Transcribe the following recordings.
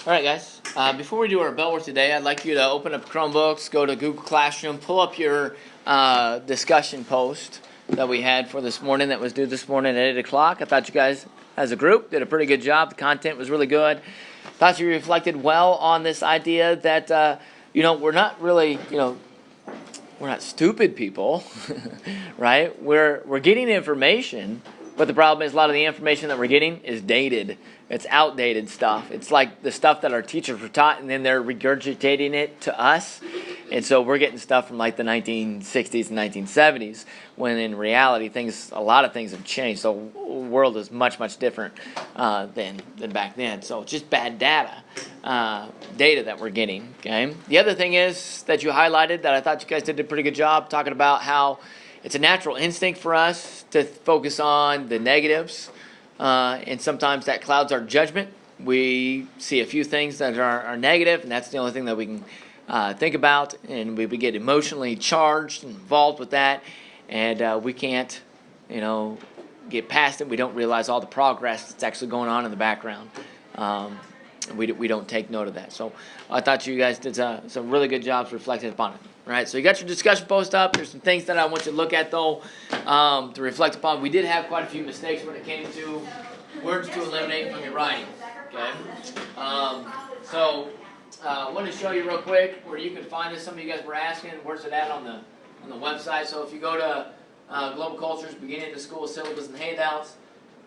All right, guys. Before we do our bell work today, I'd like you to open up Chromebooks, go to Google Classroom, pull up your discussion post that we had for this morning that was due this morning at 8 o'clock. I thought you guys, as a group, did a pretty good job. The content was really good. Thought you reflected well on this idea that, we're not really, we're not stupid people, right? We're getting information, but the problem is a lot of the information that we're getting is dated. It's outdated stuff. It's like the stuff that our teachers were taught, and then they're regurgitating it to us. And so we're getting stuff from like the 1960s and 1970s, when in reality, a lot of things have changed. The world is much, much different than back then. So it's just bad data that we're getting. Okay. The other thing is that you highlighted that I thought you guys did a pretty good job talking about how it's a natural instinct for us to focus on the negatives. And sometimes that clouds our judgment. We see a few things that are negative, and that's the only thing that we can think about, and we get emotionally charged and involved with that, and we can't, get past it. We don't realize all the progress that's actually going on in the background. We don't take note of that. So I thought you guys did some really good jobs reflecting upon it. All right, so you got your discussion post up. There's some things that I want you to look at, though, to reflect upon. We did have quite a few mistakes when it came to words to eliminate from your writing. Okay, so I want to show you real quick where you can find this. Some of you guys were asking, where's it at on the website? So if you go to Global Cultures, Beginning of the School Syllabus and Handouts,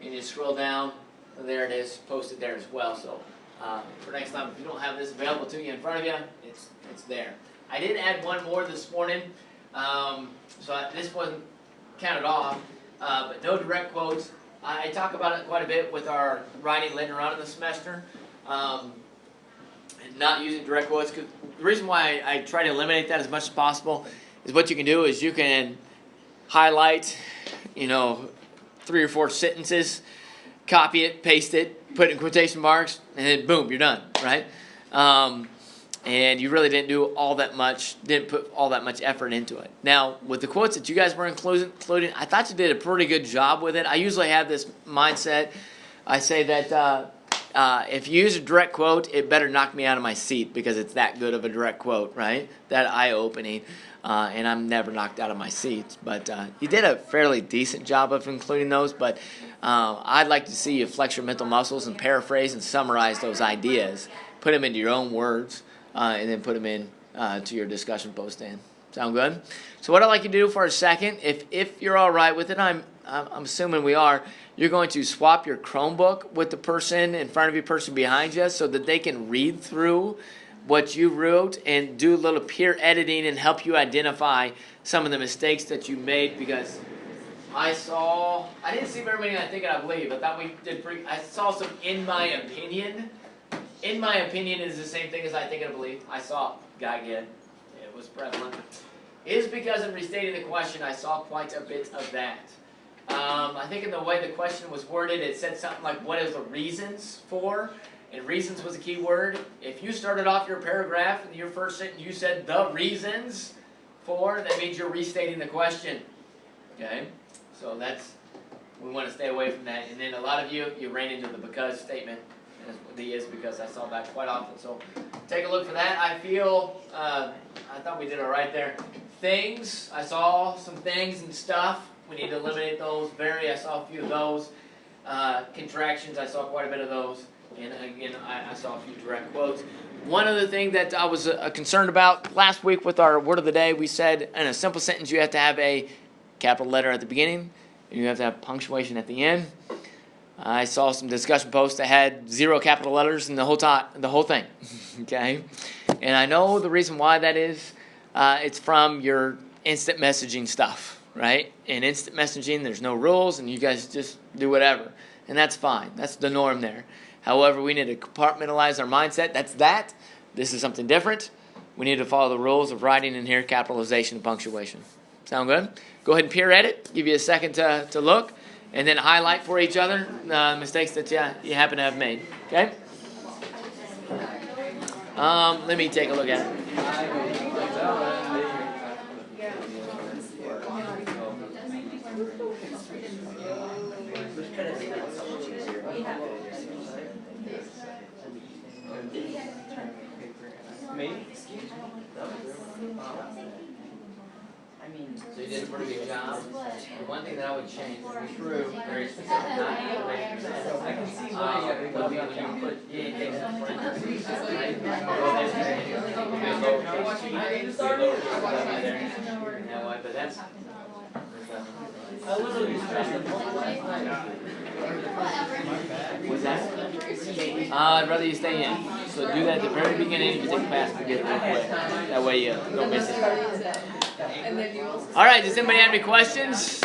and you scroll down, there it is, posted there as well. So for next time, if you don't have this available to you in front of you, it's there. I did add one more this morning, this wasn't counted off, but no direct quotes. I talk about it quite a bit with our writing later on in the semester, and not using direct quotes. Cause the reason why I try to eliminate that as much as possible is what you can do is you can highlight, 3 or 4 sentences, copy it, paste it, put it in quotation marks, and then boom, you're done, right? And you really didn't put all that much effort into it. Now, with the quotes that you guys were including, I thought you did a pretty good job with it. I usually have this mindset. I say that if you use a direct quote, it better knock me out of my seat because it's that good of a direct quote, right? That eye-opening, and I'm never knocked out of my seat. But you did a fairly decent job of including those, but I'd like to see you flex your mental muscles and paraphrase and summarize those ideas, put them into your own words, and then put them in to your discussion post. Dan, sound good? So what I'd like you to do for a second, if you're all right with it, I'm assuming we are. You're going to swap your Chromebook with the person in front of you, person behind you, so that they can read through what you wrote and do a little peer editing and help you identify some of the mistakes that you made, because I didn't see very many, I believe. I thought we did I saw some in my opinion. In my opinion is the same thing as I think and believe. I saw guy again. It was prevalent. Is because in restating the question, I saw quite a bit of that. I think in the way the question was worded, it said something like, what is the reasons for? And reasons was a key word. If you started off your paragraph and your first sentence you said the reasons for, that means you're restating the question. Okay? So we want to stay away from that. And then a lot of you ran into the because statement. The is because I saw that quite often. So take a look for that. I thought we did all right there. Things, I saw some things and stuff. We need to eliminate those. I saw a few of those. Contractions, I saw quite a bit of those. And again, I saw a few direct quotes. One other thing that I was concerned about last week with our word of the day, we said in a simple sentence you have to have a capital letter at the beginning, and you have to have punctuation at the end. I saw some discussion posts that had 0 capital letters in the whole thing. Okay, and I know the reason why that is. It's from your instant messaging stuff, right? In instant messaging, there's no rules, and you guys just do whatever, and that's fine. That's the norm there. However, we need to compartmentalize our mindset. This is something different. We need to follow the rules of writing in here, capitalization and punctuation. Sound good? Go ahead and peer edit. Give you a second to look. And then highlight for each other mistakes that you happen to have made. Okay? Let me take a look at it. So you did a pretty good job. The one thing that I would change, and be true, very specific, not information sense. I can see why you put things in parentheses, right? But that's. I literally what's that? I'd rather you stay in. So do that at the very beginning. You take a pass and get it real quick. That way you don't miss it. All right. Does anybody have any questions?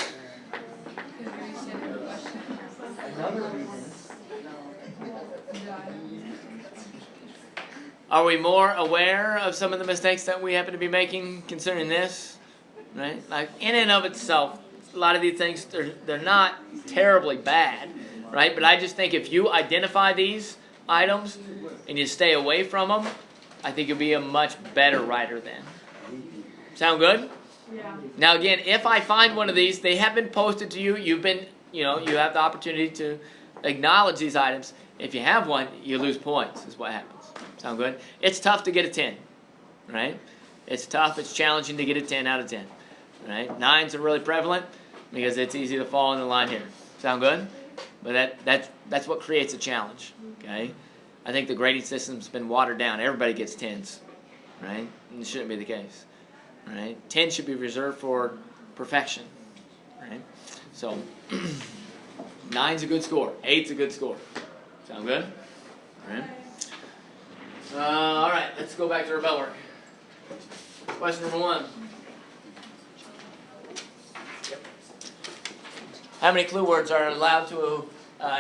Are we more aware of some of the mistakes that we happen to be making concerning this? Right? Like in and of itself, a lot of these things they're not terribly bad, right? But I just think if you identify these items and you stay away from them, I think you'll be a much better writer then. Sound good? Yeah. Now again, if I find one of these, they have been posted to you. You have the opportunity to acknowledge these items. If you have one, you lose points. Is what happens. Sound good? It's tough to get a 10, right? It's tough. It's challenging to get a 10 out of 10, right? 9s are really prevalent because it's easy to fall in the line here. Sound good? But that's what creates a challenge, okay? I think the grading system's been watered down. Everybody gets 10s, right? And it shouldn't be the case, right? 10 should be reserved for perfection, right? So 9's a good score. 8's a good score. Sound good? All right. All right, let's go back to our bell work. Question number 1. How many clue words are allowed to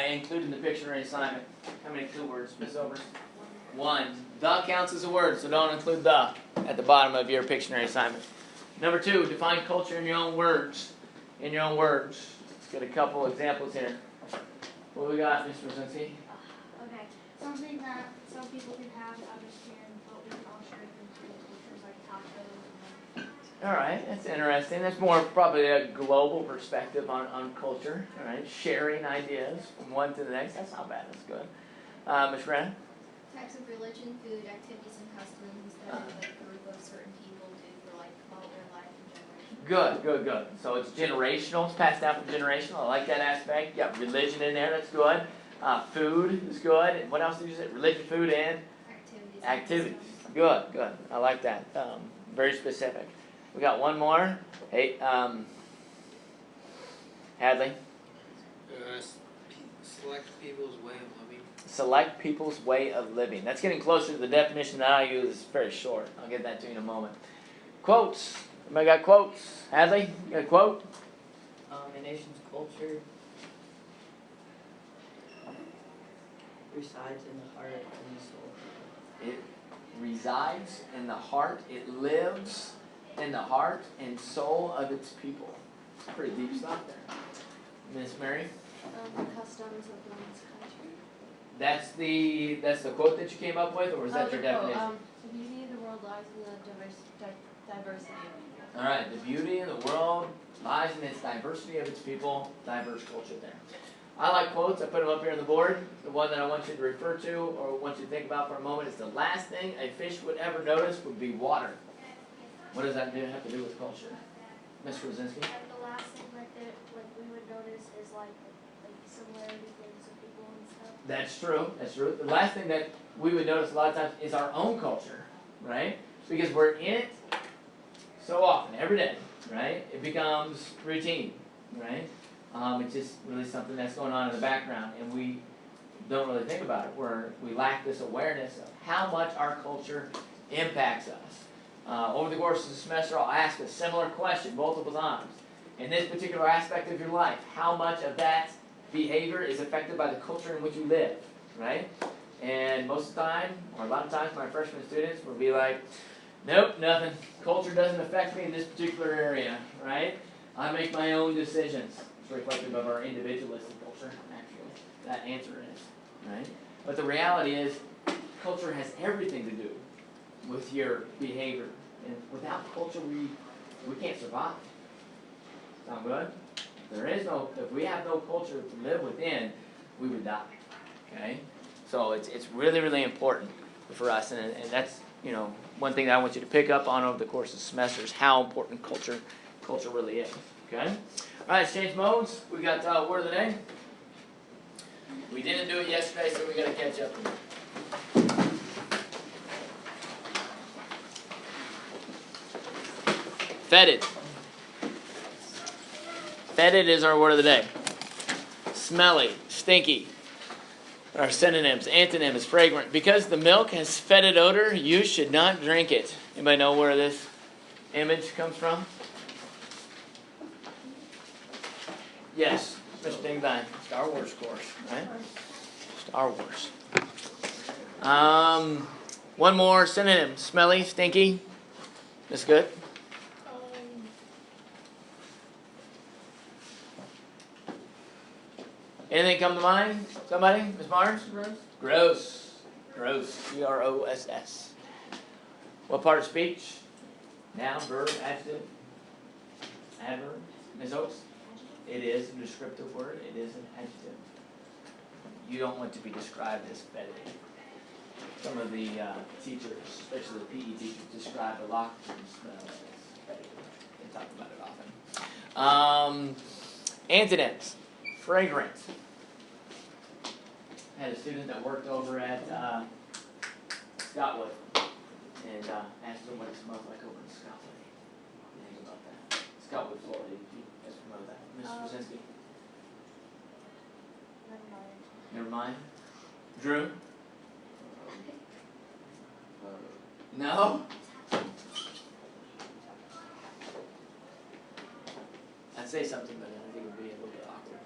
include in the Pictionary assignment? How many clue words, Ms. Overs? 1. The counts as a word, so don't include the at the bottom of your Pictionary assignment. Number 2, define culture in your own words. In your own words. Let's get a couple examples here. What we got, Ms. Rosinski? Okay, something that some people can have to understand what we call sharing into cultures like tacos. All right, that's interesting. That's more probably a global perspective on culture. All right, sharing ideas from one to the next. That's not bad. That's good. Ms. Brennan? Types of religion, food, activities, and customs that a group of certain people do for like all their life and generation. Good. So it's generational. It's passed down from generational. I like that aspect. You got religion in there. That's good. Food is good. And what else did you say? Religion, food, and activities. Good. I like that. Very specific. We got one more. Hey, Hadley. Select people's way of living. Select people's way of living. That's getting closer to the definition that I use. It's very short. I'll get that to you in a moment. Quotes. Everybody got quotes? Hadley, you got a quote? A nation's culture resides in the heart and the soul. It resides in the heart. It lives in the heart and soul of its people. Pretty deep stuff there. Miss Mary? The customs of one's country. That's the quote that you came up with, or was that your definition? The beauty of the world lies in the diversity of people. All right, the beauty of the world lies in its diversity of its people, diverse culture there. I like quotes. I put them up here on the board. The one that I want you to refer to or want you to think about for a moment is the last thing a fish would ever notice would be water. What does that have to do with culture? Ms. Rosinski? The last thing we would notice is like similarity things of people and stuff. That's true. The last thing that we would notice a lot of times is our own culture, right? Because we're in it so often, every day, right? It becomes routine, right? It's just really something that's going on in the background, and we don't really think about it. We lack this awareness of how much our culture impacts us. Over the course of the semester, I'll ask a similar question multiple times. In this particular aspect of your life, how much of that behavior is affected by the culture in which you live, right? And most of the time, or a lot of times, my freshman students will be like, nope, nothing. Culture doesn't affect me in this particular area, right? I make my own decisions. It's reflective of our individualistic culture, actually. That answer is, right? But the reality is, culture has everything to do with your behavior. And without culture, we can't survive. Sound good? If we have no culture to live within, we would die. Okay? So it's really, really important for us, and that's one thing that I want you to pick up on over the course of the semester is how important culture culture really is. Okay? All right, let's change modes. We got word of the day. We didn't do it yesterday, so we got to catch up. Fetid. Fetid is our word of the day. Smelly, stinky. Our synonyms, antonyms, fragrant. Because the milk has fetid odor, you should not drink it. Anybody know where this image comes from? Yes, Mr. Dingvine. Star Wars course. Right? Star Wars. One more synonym. Smelly, stinky. That's good. Anything come to mind? Somebody? Ms. Barnes? Gross. Gross. Gross. What part of speech? Noun, verb, adjective, adverb. Ms. Oaks? It is a descriptive word. It is an adjective. You don't want to be described as fetid. Some of the teachers, especially the PE teachers, describe the locker room smell as fetid. They talk about it often. Antonyms. Fragrant. I had a student that worked over at Scotwood and asked her what it smells like over in Scotland. What do you think about that? Scotwood, Florida. You guys know that. Mr. Brzezinski. Never mind. Drew? No? I'd say something, but I think it would be a little bit awkward.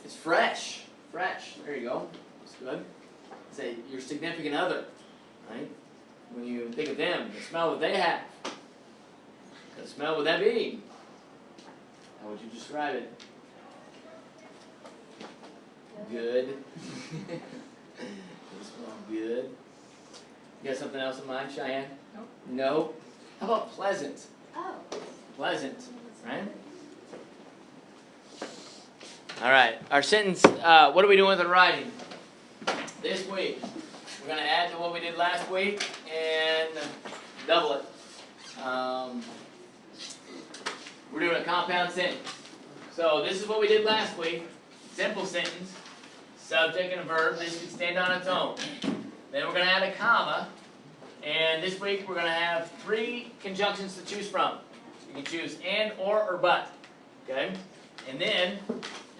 It's fresh. Fresh. There you go. That's good. Say your significant other, right? When you think of them, the smell that they have. The smell would that be? How would you describe it? Good. It smells good. You got something else in mind, Cheyenne? Nope. No? How about pleasant? Oh. Pleasant, right? All right, our sentence, what are we doing with the writing? This week, we're going to add to what we did last week and double it. We're doing a compound sentence. So this is what we did last week. Simple sentence, subject and a verb. This can stand on its own. Then we're going to add a comma. And this week we're going to have 3 conjunctions to choose from. You can choose and, or but. Okay? And then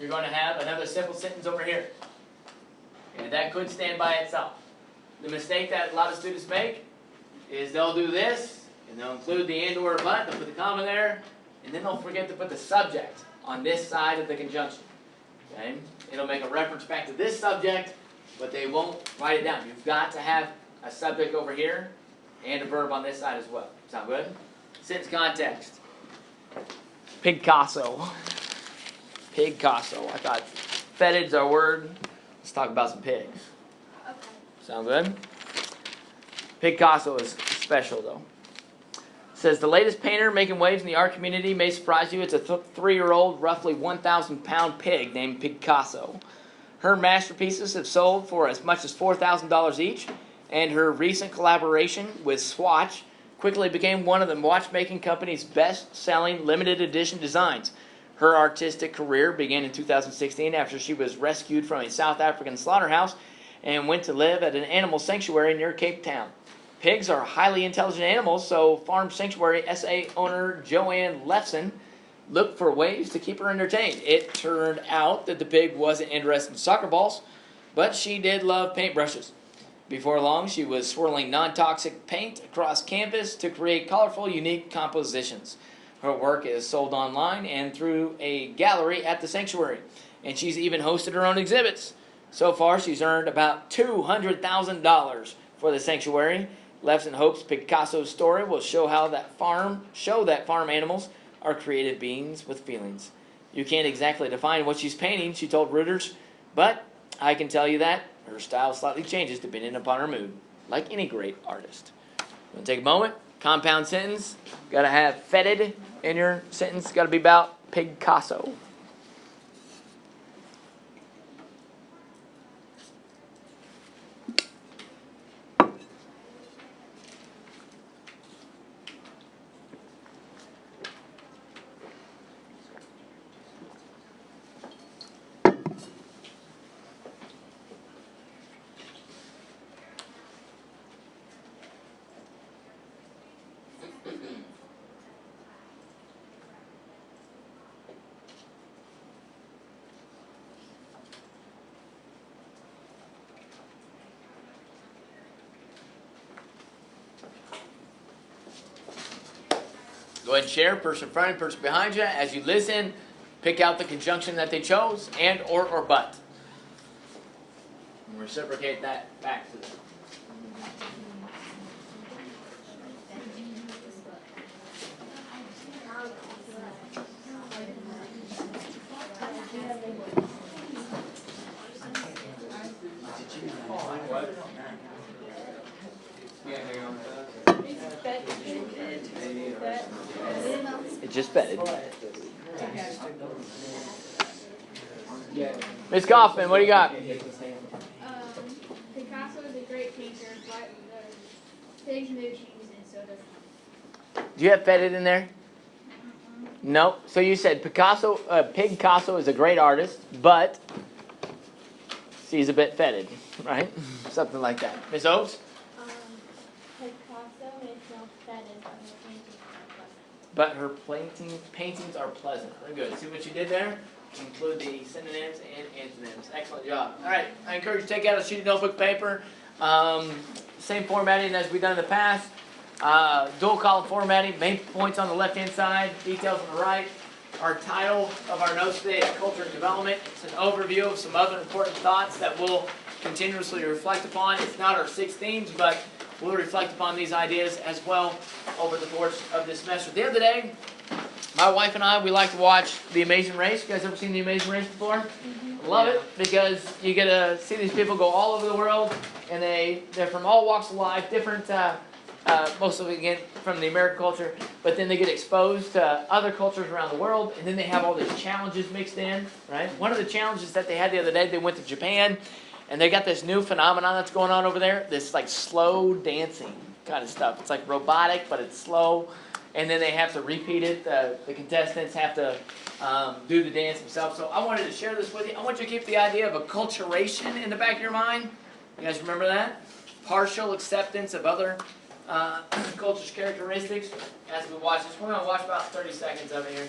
you're going to have another simple sentence over here. And that could stand by itself. The mistake that a lot of students make is they'll do this, and they'll include the and, or, but, they'll put the comma there, and then they'll forget to put the subject on this side of the conjunction. Okay? It'll make a reference back to this subject, but they won't write it down. You've got to have a subject over here and a verb on this side as well. Sound good? Sentence context. Picasso. Picasso. I thought fetid's our word. Let's talk about some pigs. Okay. Sound good? Picasso is special though. It says the latest painter making waves in the art community may surprise you. It's a 3-year-old, roughly 1,000-pound pig named Picasso. Her masterpieces have sold for as much as $4,000 each, and her recent collaboration with Swatch quickly became one of the watchmaking company's best-selling limited edition designs. Her artistic career began in 2016 after she was rescued from a South African slaughterhouse and went to live at an animal sanctuary near Cape Town. Pigs are highly intelligent animals, so Farm Sanctuary SA owner Joanne Lefson looked for ways to keep her entertained. It turned out that the pig wasn't interested in soccer balls, but she did love paintbrushes. Before long, she was swirling non-toxic paint across canvas to create colorful, unique compositions. Her work is sold online and through a gallery at the sanctuary, and she's even hosted her own exhibits. So far, she's earned about $200,000 for the sanctuary. Lefson hopes Picasso's story will show that farm animals are creative beings with feelings. You can't exactly define what she's painting, she told Reuters, but I can tell you that her style slightly changes depending upon her mood, like any great artist. You want to take a moment? Compound sentence. Got to have fetid in your sentence. Got to be about Picasso. Go ahead and share, person in front of you, person behind you. As you listen, pick out the conjunction that they chose, and, or but. And reciprocate that back to them. It just bedded. Miss Kaufman, what do you got? Picasso is a great painter, but Pig's mood changes and so does. Do you have fetid in there? No. So you said Picasso, Picasso is a great artist, but she's a bit fetid, right? Something like that. Miss Oaks? Picasso is not fetid, but her Paintings are pleasant. Very good. See what you did there? Include the synonyms and antonyms. Excellent job. All right. I encourage you to take out a sheet of notebook paper. Same formatting as we've done in the past. Dual column formatting. Main points on the left-hand side. Details on the right. Our title of our notes today is Culture and Development. It's an overview of some other important thoughts that we'll continuously reflect upon. It's not our 6 themes, but we'll reflect upon these ideas as well over the course of this semester. The other day, my wife and I, we like to watch The Amazing Race. You guys ever seen The Amazing Race before? Love it, because you get to see these people go all over the world, and they're from all walks of life, different, most of it again from the American culture, but then they get exposed to other cultures around the world, and then they have all these challenges mixed in, right? One of the challenges that they had the other day, they went to Japan, and they got this new phenomenon that's going on over there, this like slow dancing kind of stuff. It's like robotic, but it's slow. And then they have to repeat it. The contestants have to do the dance themselves. So I wanted to share this with you. I want you to keep the idea of acculturation in the back of your mind. You guys remember that? Partial acceptance of other cultures' characteristics. As we watch this, we're going to watch about 30 seconds of it here.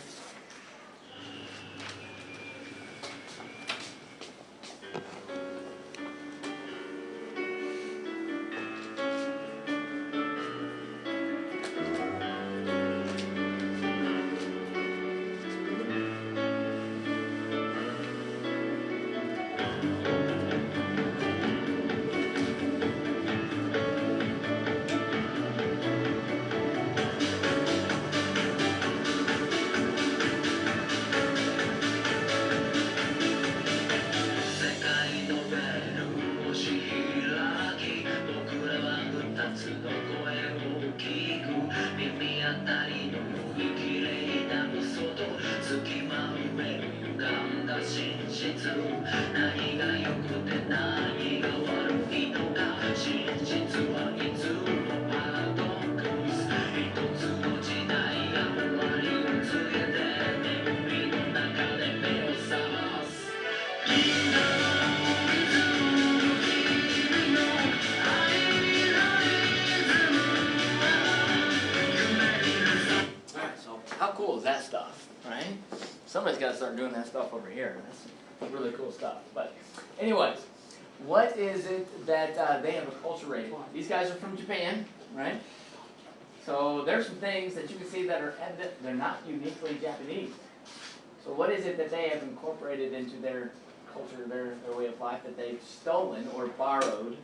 How cool is that stuff, right? Somebody's got to start doing that stuff over here. That's really cool stuff. But anyways, what is it that they have acculturated? These guys are from Japan, right? So there's some things that you can see that are evident. They're not uniquely Japanese. So what is it that they have incorporated into their culture, their way of life, that they've stolen or borrowed,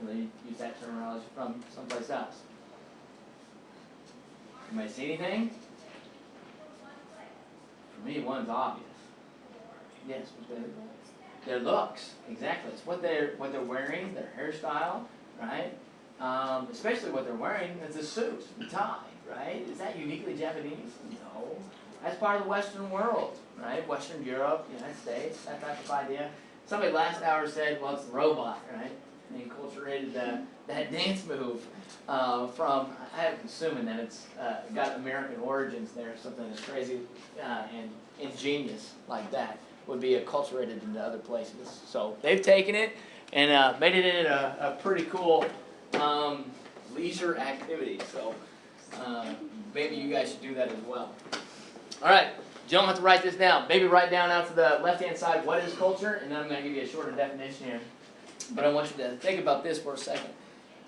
and they use that terminology, from someplace else? Anybody see anything? For me, one's obvious. Yes, their looks, exactly. It's what they're wearing, their hairstyle, right? Especially what they're wearing is a suit, a tie, right? Is that uniquely Japanese? No. That's part of the Western world, right? Western Europe, United States, that type of idea. Somebody last hour said, well, it's the robot, right? And he enculturated that dance move from, I'm assuming that it's got American origins there, something that's crazy and ingenious like that would be acculturated into other places. So they've taken it and made it into a pretty cool leisure activity. So maybe you guys should do that as well. All right, you don't have to write this down. Maybe write down out to the left-hand side what is culture, and then I'm going to give you a shorter definition here. But I want you to think about this for a second.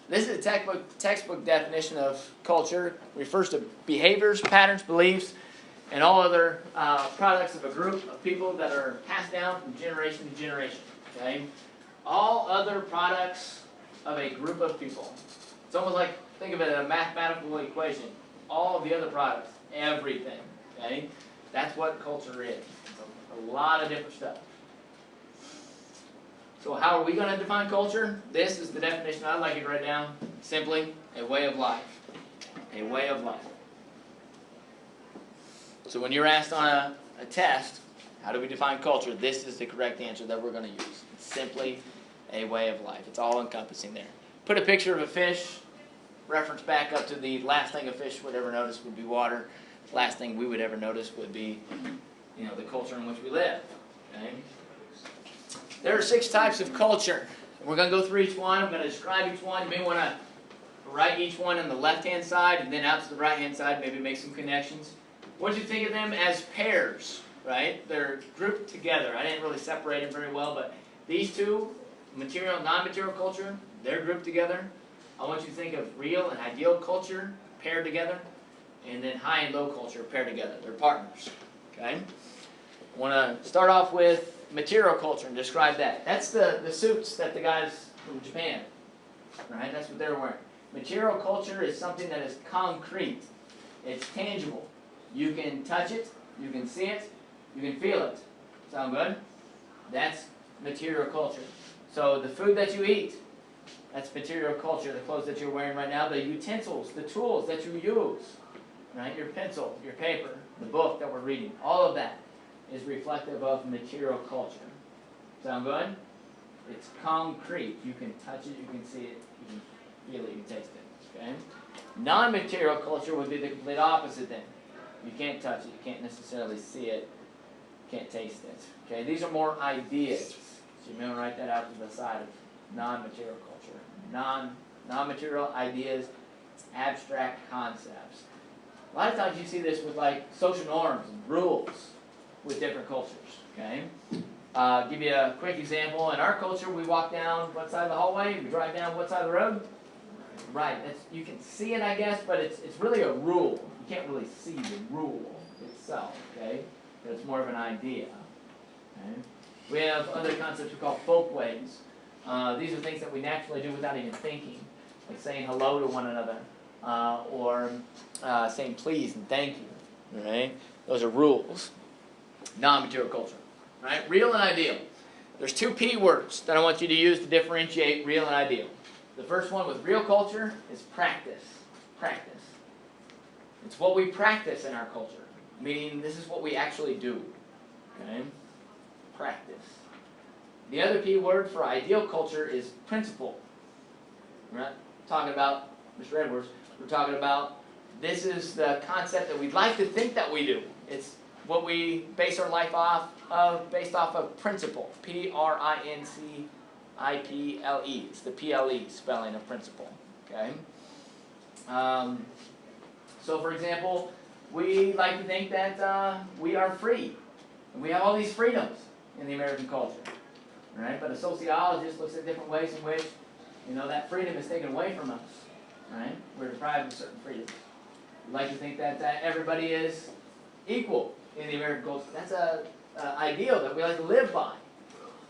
This is a textbook definition of culture. It refers to behaviors, patterns, beliefs, and all other products of a group of people that are passed down from generation to generation. Okay? All other products of a group of people. It's almost like, think of it as a mathematical equation. All of the other products, everything. Okay? That's what culture is. It's a lot of different stuff. So how are we going to define culture? This is the definition I'd like you to write down. Simply, a way of life. A way of life. So when you're asked on a test, how do we define culture? This is the correct answer that we're going to use. It's simply a way of life. It's all encompassing there. Put a picture of a fish. Reference back up to the last thing a fish would ever notice would be water. Last thing we would ever notice would be, the culture in which we live. Okay? There are 6 types of culture. We're going to go through each one. I'm going to describe each one. You may want to write each one on the left-hand side and then out to the right-hand side, maybe make some connections. What do you think of them as pairs, right? They're grouped together. I didn't really separate them very well, but these two, material and non-material culture, they're grouped together. I want you to think of real and ideal culture paired together, and then high and low culture paired together. They're partners, okay? I want to start off with material culture and describe that. That's the suits that the guys from Japan, right? That's what they're wearing. Material culture is something that is concrete. It's tangible. You can touch it, you can see it, you can feel it. Sound good? That's material culture. So the food that you eat, that's material culture. The clothes that you're wearing right now, the utensils, the tools that you use, right? Your pencil, your paper, the book that we're reading, all of that is reflective of material culture. Sound good? It's concrete. You can touch it, you can see it, you can feel it, you can taste it. Okay? Non-material culture would be the complete opposite then. You can't touch it, you can't necessarily see it, you can't taste it. Okay? These are more ideas. So you may want to write that out to the side of non-material culture. Non-material ideas, abstract concepts. A lot of times you see this with like social norms and rules with different cultures. Okay? Give you a quick example. In our culture, we walk down what side of the hallway? We drive down what side of the road? Right. You can see it, I guess, but it's really a rule. You can't really see the rule itself. Okay? But it's more of an idea. Okay? We have other concepts we call folkways. These are things that we naturally do without even thinking, like saying hello to one another, or saying please and thank you. Right? Those are rules. Non-material culture. Right? Real and ideal. There's 2 P words that I want you to use to differentiate real and ideal. The first one with real culture is practice. Practice. It's what we practice in our culture, meaning this is what we actually do. Okay? Practice. The other P word for ideal culture is principle. We're not talking about Mr. Edwards. We're talking about this is the concept that we'd like to think that we do. It's what we base our life off of, based off of principle. Principle. It's the PLE spelling of principle. Okay? So, for example, we like to think that we are free. And we have all these freedoms in the American culture. Right? But a sociologist looks at different ways in which, that freedom is taken away from us. Right? We're deprived of certain freedoms. We like to think that everybody is equal in the American culture. That's an ideal that we like to live by.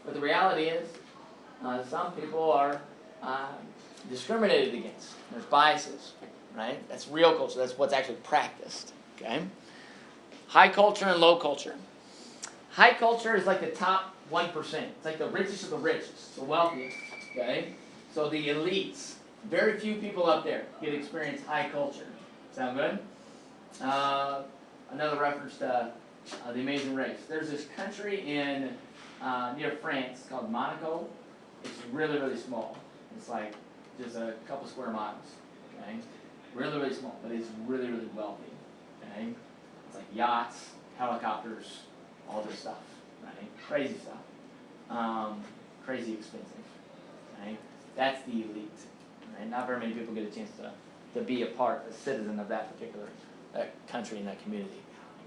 But the reality is, some people are discriminated against. There's biases. Right? That's real culture. That's what's actually practiced. Okay? High culture and low culture. High culture is like the top 1%. It's like the richest of the richest, the wealthiest. Okay? So the elites. Very few people up there get to experience high culture. Sound good? Another reference to The Amazing Race. There's this country in near France called Monaco. It's really, really small. It's like just a couple square miles. Okay? Really, really small, but it's really, really wealthy. Okay? It's like yachts, helicopters, all this stuff. Right? Crazy stuff. Crazy expensive. Okay? That's the elite. Right? Not very many people get a chance to be a citizen of that particular country and that community.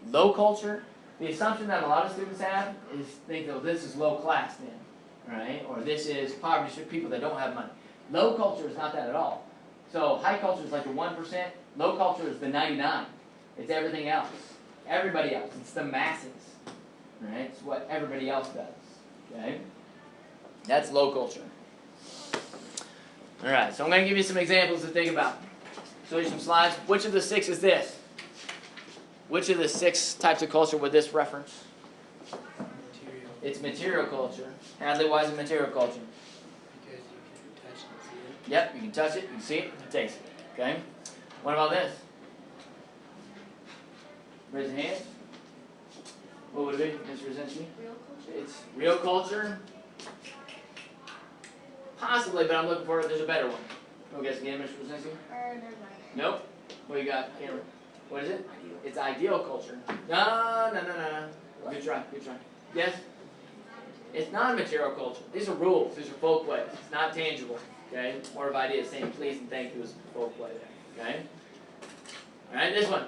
Low culture, the assumption that a lot of students have is think, this is low class then. Right? Or this is poverty-stricken people that don't have money. Low culture is not that at all. So high culture is like the 1%, low culture is the 99. It's everything else. Everybody else. It's the masses. Right? It's what everybody else does. Okay? That's low culture. Alright, so I'm going to give you some examples to think about. Show you some slides. Which of the 6 is this? Which of the 6 types of culture would this reference? Material, It's material culture. Hadley, why is it material culture? because you can touch and see it. Yep, you can touch it, you can see it, you can taste it. Okay? What about this? Raise your hands. What would it be, Mr. Rosinski? Real culture? It's real culture. Possibly, but I'm looking for there's a better one. No guess again, Mr. Rosinski? Never mind. Nope. What you got, Cameron? What is it? It's ideal culture. No. Good try. Yes? It's not a material culture. These are rules. These are folk ways. It's not tangible. Okay? More of ideas saying please and thank you is folk way there. Okay? Alright, this one.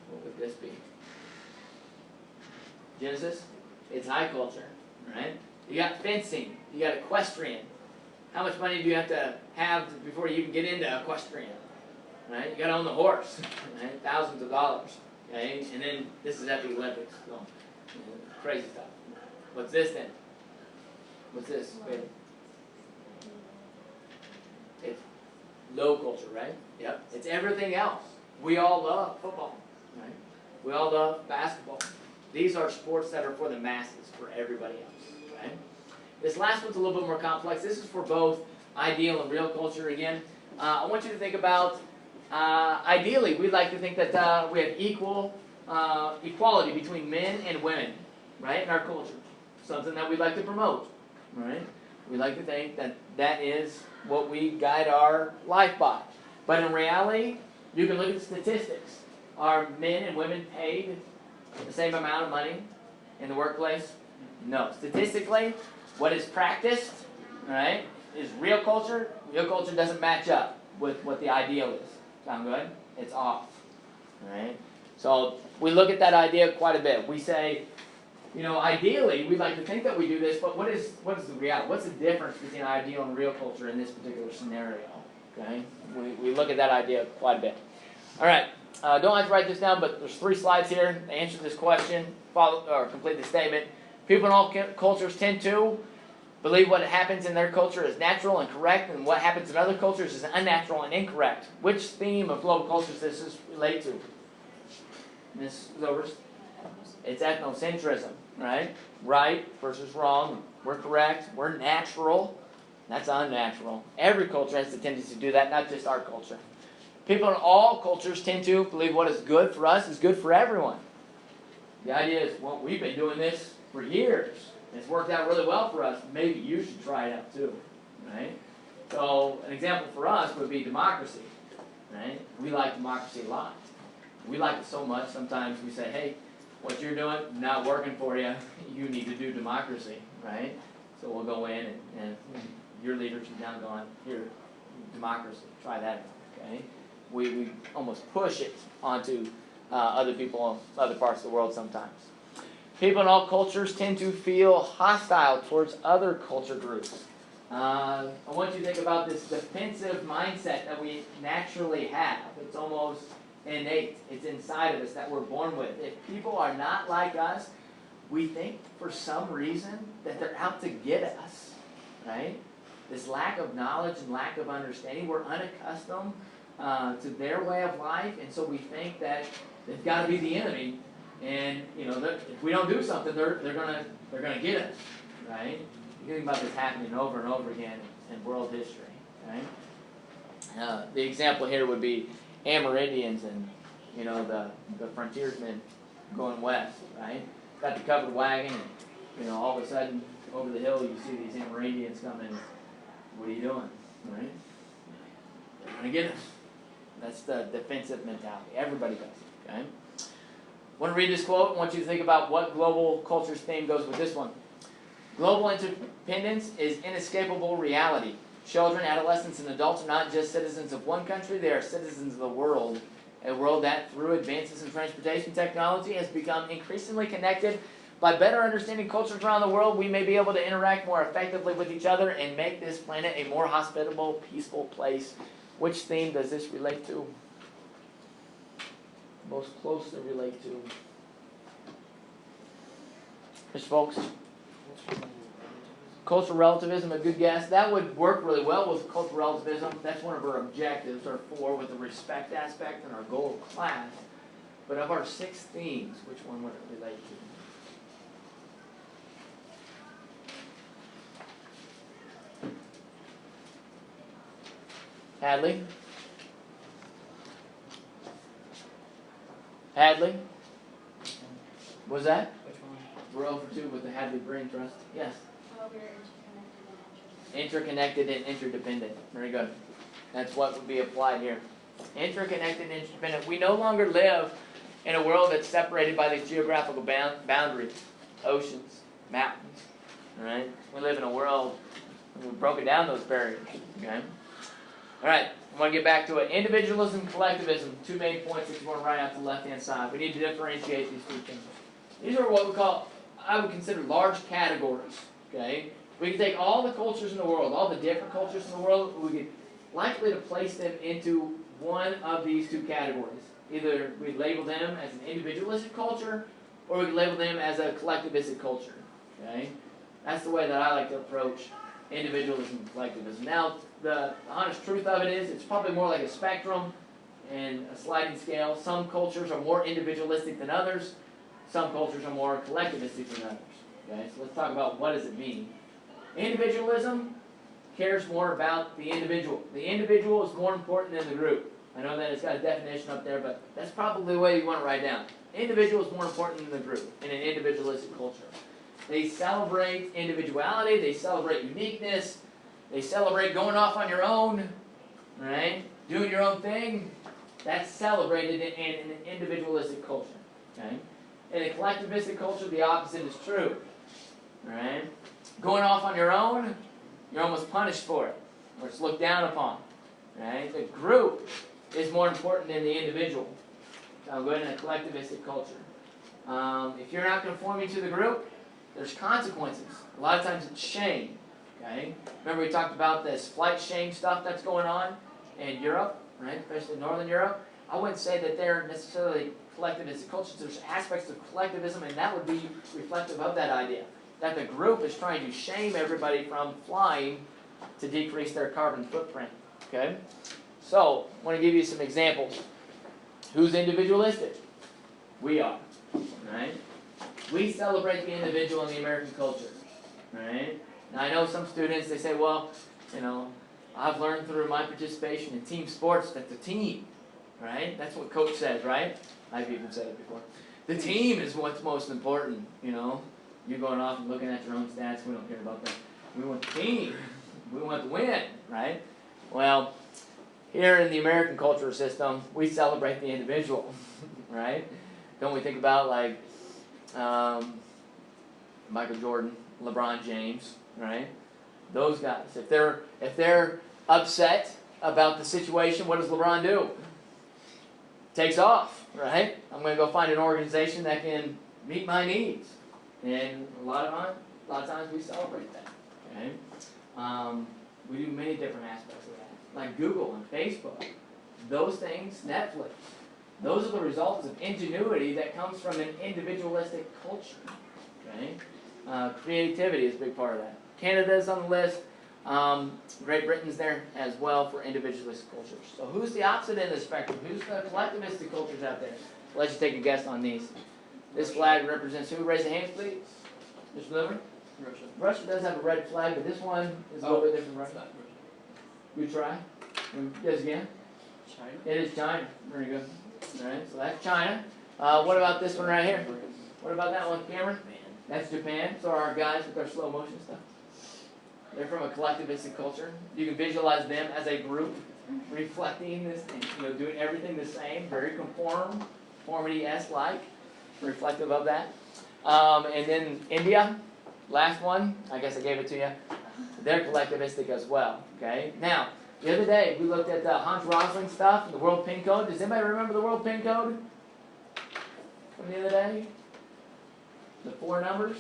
What would this be? Genesis? It's high culture. Right? You got fencing. You got equestrian. How much money do you have to have before you even get into equestrian? Right? You got to own the horse. Right? Thousands of dollars. Okay? And then this is at the Olympics. So, crazy stuff. What's this then? What's this? Wait. It's low culture, right? Yep. It's everything else. We all love football. Right? We all love basketball. These are sports that are for the masses, for everybody else. Right? This last one's a little bit more complex. This is for both ideal and real culture again. I want you to think about, ideally, we'd like to think that we have equality between men and women, right, in our culture. Something that we'd like to promote, right? We like to think that that is what we guide our life by. But in reality, you can look at the statistics. Are men and women paid the same amount of money in the workplace? No. Statistically, what is practiced, right, is real culture. Real culture doesn't match up with what the ideal is. Sound good? It's off. Right? So we look at that idea quite a bit. We say, ideally, we'd like to think that we do this, but what is the reality? What's the difference between ideal and real culture in this particular scenario? Okay? We look at that idea quite a bit. All right. Don't have to write this down, but there's 3 slides here to answer this question, follow or complete the statement. People in all cultures tend to believe what happens in their culture is natural and correct, and what happens in other cultures is unnatural and incorrect. Which theme of global cultures does this relate to? Ms. Zobrist? It's ethnocentrism, right? Right versus wrong. We're correct. We're natural. That's unnatural. Every culture has the tendency to do that, not just our culture. People in all cultures tend to believe what is good for us is good for everyone. The idea is, well, we've been doing this for years. It's worked out really well for us. Maybe you should try it out too, right? So an example for us would be democracy, right? We like democracy a lot. We like it so much, sometimes we say, hey, what you're doing, not working for you. You need to do democracy, right? So we'll go in and your leaders are down going, here, democracy, try that out, okay? We almost push it onto other people in other parts of the world sometimes. People in all cultures tend to feel hostile towards other culture groups. I want you to think about this defensive mindset that we naturally have. It's almost innate. It's inside of us that we're born with. If people are not like us, we think for some reason that they're out to get us, right? This lack of knowledge and lack of understanding, we're unaccustomed to their way of life, and so we think that they've got to be the enemy. And if we don't do something, they're gonna get us, right? You think about this happening over and over again in world history, right? The example here would be Amerindians and the frontiersmen going west, right? Got the covered wagon, and all of a sudden over the hill you see these Amerindians coming. What are you doing, right? They're gonna get us. That's the defensive mentality. Everybody does it, okay? I want to read this quote. I want you to think about what global culture's theme goes with this one. Global interdependence is inescapable reality. Children, adolescents, and adults are not just citizens of one country, they are citizens of the world. A world that, through advances in transportation technology, has become increasingly connected By better understanding cultures around the world, we may be able to interact more effectively with each other and make this planet a more hospitable, peaceful place. Which theme does this relate to? Most closely relate to? Mr. Folks? Cultural relativism, a good guess. That would work really well with cultural relativism. That's one of our objectives, our 4, with the respect aspect and our goal of class. But of our 6 themes, which one would it relate to? Hadley? Hadley? What was that? Which one? We're over 2 with the Hadley Brain Trust. Yes. We're Interconnected and interdependent. Very good. That's what would be applied here. Interconnected and interdependent. We no longer live in a world that's separated by these geographical boundaries, oceans, mountains. All right. We live in a world where we've broken down those barriers. Okay. All right. I want to get back to it. Individualism, collectivism. 2 main points that you want to write out to the left-hand side. We need to differentiate these 2 things. These are what we call, I would consider, large categories. Okay. We can take all the cultures in the world, all the different cultures in the world, we could likely to place them into one of these 2 categories. Either we label them as an individualistic culture, or we can label them as a collectivistic culture. Okay? That's the way that I like to approach individualism and collectivism. Now, the honest truth of it is, it's probably more like a spectrum and a sliding scale. Some cultures are more individualistic than others. Some cultures are more collectivistic than others. Okay? So let's talk about what does it mean. Individualism cares more about the individual. The individual is more important than the group. I know that it's got a definition up there, but that's probably the way you want to write down. Individual is more important than the group in an individualistic culture. They celebrate individuality. They celebrate uniqueness. They celebrate going off on your own, right? Doing your own thing. That's celebrated in an individualistic culture. Okay? In a collectivistic culture, the opposite is true. Right? Going off on your own, you're almost punished for it, or it's looked down upon. Right? The group is more important than the individual. So I'll go in a collectivistic culture. If you're not conforming to the group, there's consequences. A lot of times it's shame. Okay? Remember we talked about this flight shame stuff that's going on in Europe, right? Especially in Northern Europe. I wouldn't say that they're necessarily collectivistic cultures. There's aspects of collectivism, and that would be reflective of that idea. That the group is trying to shame everybody from flying to decrease their carbon footprint. Okay? So, I want to give you some examples. Who's individualistic? We are. Right? We celebrate the individual in the American culture. Right? Now, I know some students, they say, well, you know, I've learned through my participation in team sports that the team, right? That's what coach says, right? I've even said it before. The team is what's most important, you know. You're going off and looking at your own stats. We don't care about that. We want the team. We want to win, right? Well, here in the American cultural system, we celebrate the individual, right? Don't we think about like Michael Jordan, LeBron James, right? Those guys. If they're upset about the situation, what does LeBron do? Takes off, right? I'm going to go find an organization that can meet my needs. And a lot of times we celebrate that. Okay, we do many different aspects of that, like Google and Facebook. Those things, Netflix. Those are the results of ingenuity that comes from an individualistic culture. Okay, creativity is a big part of that. Canada's on the list. Great Britain's there as well for individualistic cultures. So who's the opposite end of the spectrum? Who's the collectivistic cultures out there? I'll let you take a guess on these. This flag represents who? Raise your hands, please. Mr. Liver? Russia. Russia does have a red flag, but this one is a little bit different from It's Russia. not Russia. Good try. Yes, again. China? It is China. Very good. All right, so that's China. What about this one right here? What about that one, Cameron? That's Japan. So are our guys with their slow motion stuff. They're from a collectivistic culture. You can visualize them as a group reflecting this, and, doing everything the same, very conformity-esque like. Reflective of that. And then India, last one, I guess I gave it to you. They're collectivistic as well. Okay. Now, the other day we looked at the Hans Rosling stuff, the World Pin Code. Does anybody remember the World Pin Code from the other day? the four numbers,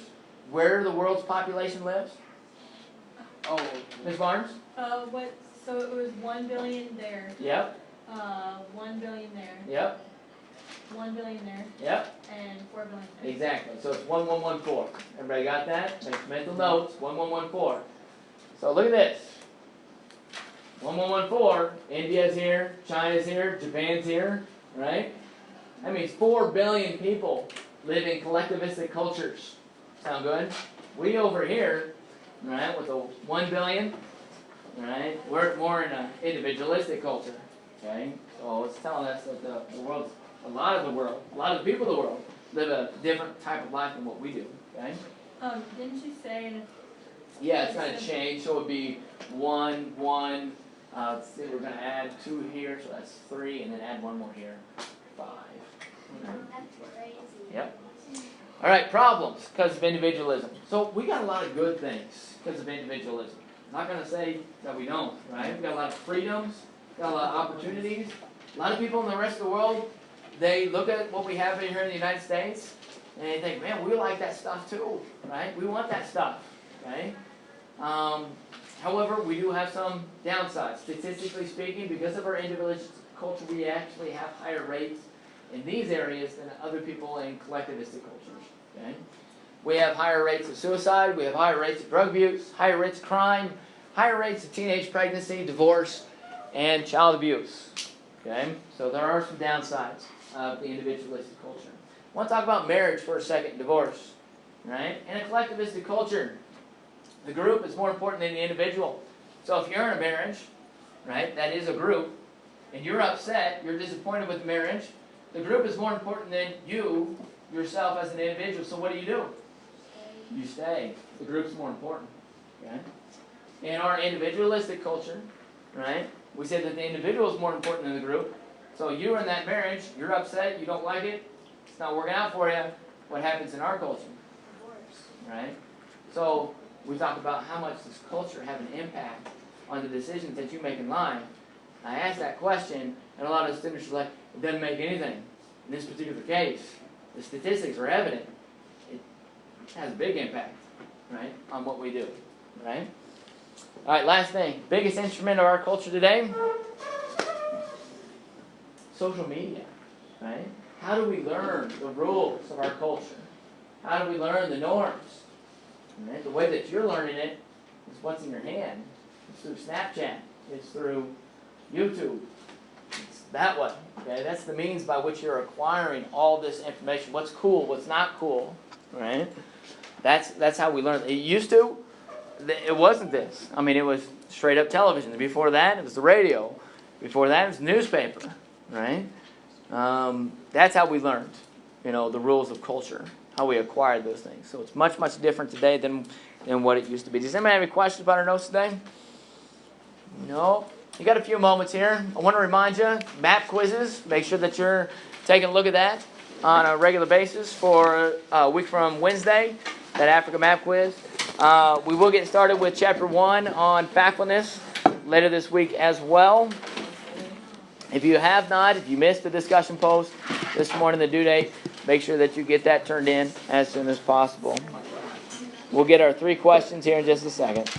where the world's population lives? Oh, Ms. Barnes? So it was 1 billion there, Yep, 1 billion there, yep, 1 billion there, yep. and 4 billion there. Exactly. So it's 1114. Everybody got that? Make mental notes. 1114. So look at this. 1114. India's here. China's here. Japan's here. Right? That means 4 billion people live in collectivistic cultures. Sound good? We over here, right, with the 1 billion, right, we're more in an individualistic culture. Okay? So it's telling us that the world's, a lot of the people of the world live a different type of life than what we do. Okay? Didn't you say Yeah, it's going to change. So it would be 1, 1. Let's see, we're going to add 2 here, so that's 3, and then add 1 more here. 5. Okay. That's crazy. Yep. All right, problems because of individualism. So we got a lot of good things because of individualism. I'm not going to say that we don't, right? We got a lot of freedoms, got a lot of opportunities. A lot of people in the rest of the world, they look at what we have here in the United States, and they think, man, we like that stuff too, right? We want that stuff, right? However, we do have some downsides. Statistically speaking, because of our individualist culture, we actually have higher rates in these areas than other people in collectivistic cultures, okay? We have higher rates of suicide, we have higher rates of drug abuse, higher rates of crime, higher rates of teenage pregnancy, divorce, and child abuse, okay? So there are some downsides of the individualistic culture. I want to talk about marriage for a second, divorce, right? In a collectivistic culture, the group is more important than the individual. So if you're in a marriage, right, that is a group, and you're upset, you're disappointed with the marriage, the group is more important than you, yourself as an individual. So what do? You stay. The group's more important, okay? In our individualistic culture, right, we say that the individual is more important than the group. So you're in that marriage, you're upset, you don't like it, it's not working out for you. What happens in our culture? Right? So we talk about how much does culture have an impact on the decisions that you make in life. I asked that question, and a lot of students are like, it doesn't make anything. In this particular case, the statistics are evident. It has a big impact, right, on what we do, right? All right, last thing. Biggest instrument of our culture today? Social media, right? How do we learn the rules of our culture? How do we learn the norms? Right? The way that you're learning it is what's in your hand. It's through Snapchat. It's through YouTube. It's that way. Okay, that's the means by which you're acquiring all this information. What's cool? What's not cool? Right? That's how we learn. It used to. It wasn't this. I mean, it was straight up television. Before that, it was the radio. Before that, it was the newspaper. Right? That's how we learned. The rules of culture. How we acquired those things. So it's much, much different today than what it used to be. Does anybody have any questions about our notes today? No? You got a few moments here. I want to remind you, map quizzes. Make sure that you're taking a look at that on a regular basis for a week from Wednesday, that Africa map quiz. We will get started with Chapter 1 on factfulness later this week as well. If you have not, if you missed the discussion post this morning, the due date, make sure that you get that turned in as soon as possible. We'll get our 3 questions here in just a second.